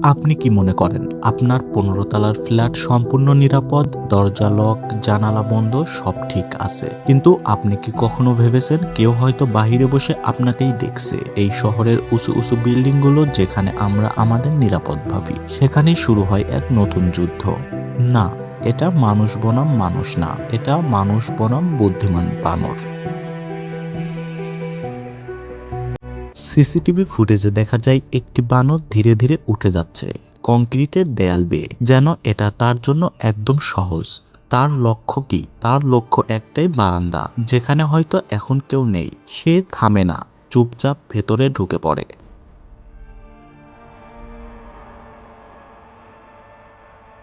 আপনি কি মনে করেন আপনার ১৫ তলার ফ্ল্যাট সম্পূর্ণ নিরাপদ, দরজা লক, জানালা বন্ধ, সব ঠিক আছে? কিন্তু আপনি কি কখনো ভেবেছেন কেউ হয়তো বাহিরে বসে আপনাকেই দেখছে? এই শহরের উঁচু উঁচু বিল্ডিংগুলো যেখানে আমরা আমাদের নিরাপদ ভাবি, সেখানেই শুরু হয় এক নতুন যুদ্ধ। না, এটা মানুষ বনাম মানুষ না, এটা মানুষ বনাম বুদ্ধিমান বানর। সিসিটিভি ফুটেজে দেখা যায় একটি বানর ধীরে ধীরে উঠে যাচ্ছে কংক্রিটের দেয়াল বেয়ে, যেন এটা তার জন্য একদম সহজ। তার লক্ষ্য কি? তার লক্ষ্য একটাই, বারান্দা, যেখানে হয়তো এখন কেউ নেই। সে থামে না, চুপচাপ ভেতরে ঢুকে পড়ে।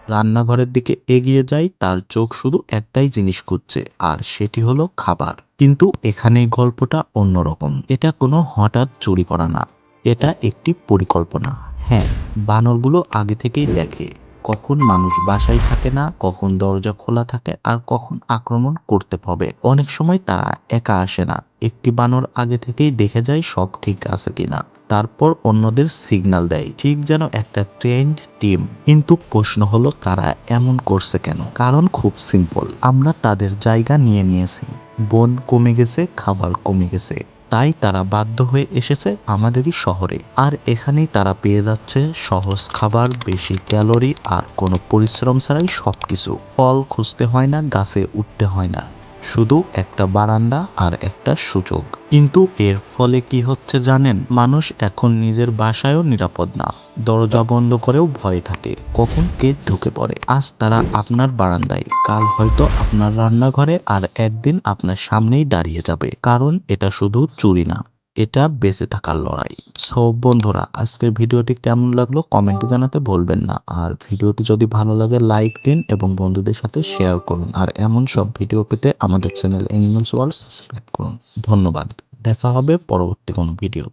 রান্নাঘরের দিকে এগিয়ে যায়, তার চোখ শুধু একটাই জিনিস খুঁজছে, আর সেটি হলো খাবার। কিন্তু এখানেই গল্পটা অন্যরকম। এটা কোনো হঠাৎ চুরি করা না, এটা একটি পরিকল্পনা। হ্যাঁ, বানরগুলো আগে থেকেই দেখে কখন মানুষ বাসায় থাকে না, কখন দরজা খোলা থাকে, আর কখন আক্রমণ করতে হবে। অনেক সময় তারা একা আসে না, একটি বানর আগে থেকেই দেখে যায় সব ঠিক আছে কিনা, তারপর অন্যদের সিগন্যাল দেয়, ঠিক যেন একটা ট্রেন্ড টিম। কিন্তু প্রশ্ন হলো তারা এমন করছে কেন? কারণ খুব সিম্পল, আমরা তাদের জায়গা নিয়ে নিয়েছি। বন কমে গেছে, খাবার কমে গেছে, তাই তারা বাধ্য হয়ে এসেছে আমাদেরই শহরে। আর এখানেই তারা পেয়ে যাচ্ছে সহজ খাবার, বেশি ক্যালোরি, আর কোনো পরিশ্রম ছাড়াই সবকিছু। ফল খুঁজতে হয় না, গাছে উঠতে হয় না, শুধু একটা বারান্দা আর একটা সুযোগ। কিন্তু এর ফলে কি হচ্ছে জানেন? মানুষ এখন নিজের বাসায়ও নিরাপদ না, দরজা বন্ধ করেও ভয় থাকে কখন কে ঢুকে পড়ে। আজ তারা আপনার বারান্দায়, কাল হয়তো আপনার রান্নাঘরে, আর একদিন আপনার সামনেই দাঁড়িয়ে যাবে। কারণ এটা শুধু চুরি না, এটা বেঁচে থাকার লড়াই। সো বন্ধুরা, আজকের ভিডিওটি কেমন লাগলো কমেন্টে জানাতে ভুলবেন না। আর ভিডিওটি যদি ভালো লাগে লাইক দিন এবং বন্ধুদের সাথে শেয়ার করুন। আর এমন সব ভিডিও পেতে আমাদের চ্যানেল অ্যানিমালস ওয়ার্ল্ড সাবস্ক্রাইব করুন। ধন্যবাদ। দেখা হবে পরবর্তী কোনো ভিডিও।